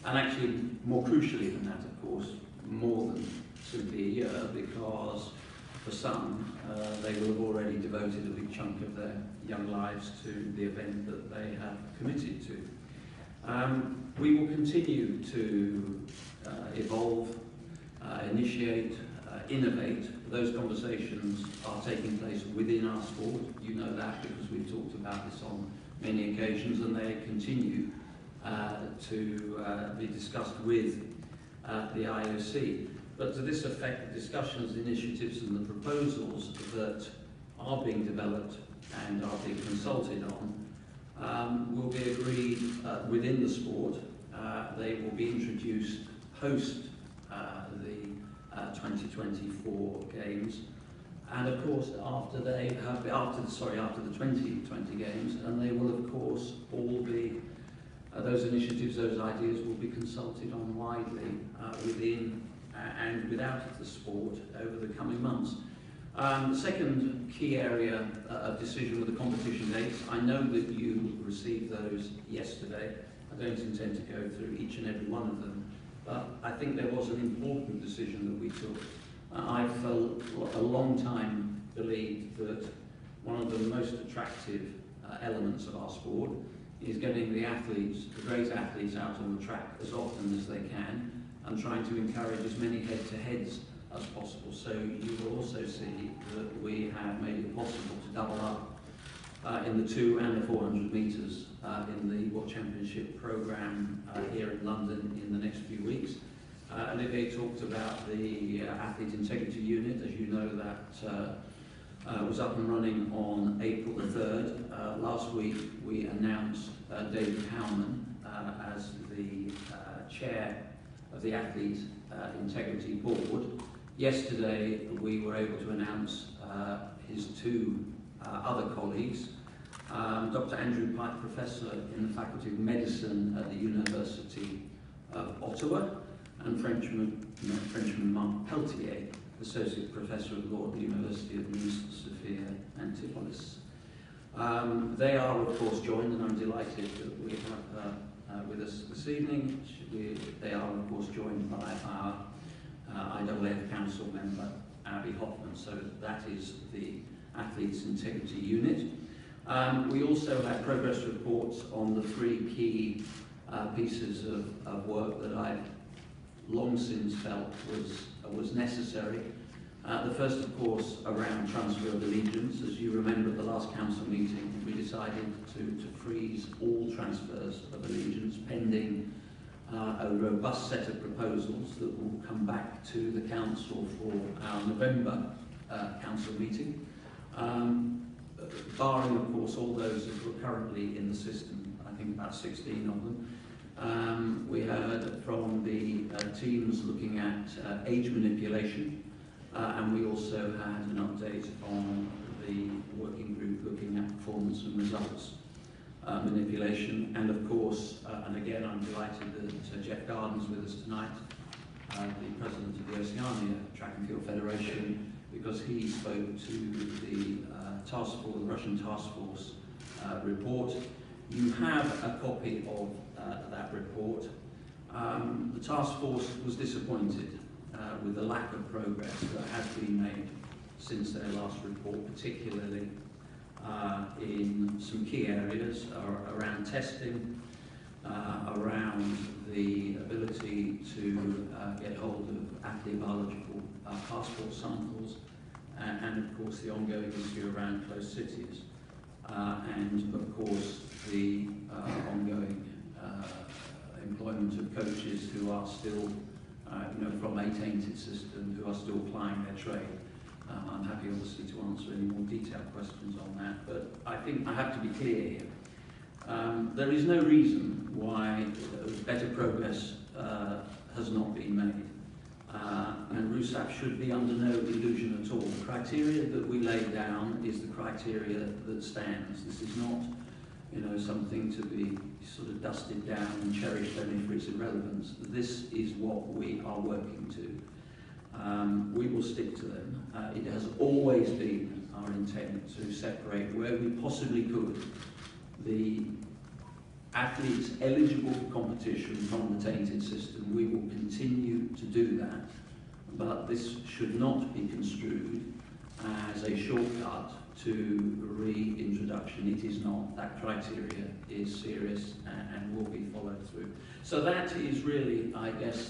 And actually, more crucially than that, of course, more than simply a year, because for some, they will have already devoted a big chunk of their young lives to the event that they have committed to. We will continue to evolve, initiate, innovate. Those conversations are taking place within our sport. You know that because we've talked about this on many occasions, and they continue to be discussed with the IOC. But to this effect, the discussions, the initiatives and the proposals that are being developed and are being consulted on will be agreed within the sport. They will be introduced post the 2024 games, and of course after the 2020 games, and they will of course all be those initiatives, those ideas will be consulted on widely within and without the sport over the coming months. The second key area of decision were the competition dates. I know that you received those yesterday. I don't intend to go through each and every one of them, but I think there was an important decision that we took. I for a long time believed that one of the most attractive elements of our sport is getting the athletes, the great athletes, out on the track as often as they can, and trying to encourage as many head-to-heads as possible. So you will also see that we have made it possible to double up in the 200 and the 400 metres in the World Championship programme here in London in the next few weeks. Olivier talked about the Athlete Integrity Unit. As you know, that was up and running on April the 3rd. Last week we announced David Howman as the chair of the Athlete Integrity Board. Yesterday we were able to announce his two other colleagues, Dr. Andrew Pike, Professor in the Faculty of Medicine at the University of Ottawa, and Frenchman Marc Peltier, Associate Professor of Law at the University of Nice, Sophia Antipolis. They are of course joined, and I'm delighted that we have with us this evening. They are of course joined by our IAAF Council member, Abby Hoffman. So that is the Athletes Integrity Unit. We also had progress reports on the three key pieces of work that I've long since felt was necessary. The first, of course, around transfer of allegiance. As you remember at the last council meeting, we decided to freeze all transfers of allegiance pending a robust set of proposals that will come back to the council for our November council meeting. Barring, of course, all those that were currently in the system, I think about 16 of them. We heard from the teams looking at age manipulation, and we also had an update on the working group looking at performance and results manipulation. And of course, and again, I'm delighted that Jeff Garden's with us tonight, the president of the Oceania Track and Field Federation, because he spoke to the task force, the Russian task force report. You have a copy of that report. The task force was disappointed with the lack of progress that has been made since their last report, particularly in some key areas around testing, around the ability to get hold of athlete biological passport samples, and of course the ongoing issue around closed cities, and of course the ongoing employment of coaches who are still, from a tainted system, who are still plying their trade. I'm happy obviously to answer any more detailed questions on that, but I think I have to be clear here. There is no reason why better progress has not been made. And RUSAF should be under no illusion at all. The criteria that we laid down is the criteria that stands. This is not, something to be sort of dusted down and cherished only for its irrelevance. This is what we are working to. We will stick to them. It has always been our intent to separate where we possibly could the athletes eligible for competition from the tainted system, we will continue to do that, but this should not be construed as a shortcut to reintroduction. It is not. That criteria is serious and will be followed through. So that is really, I guess,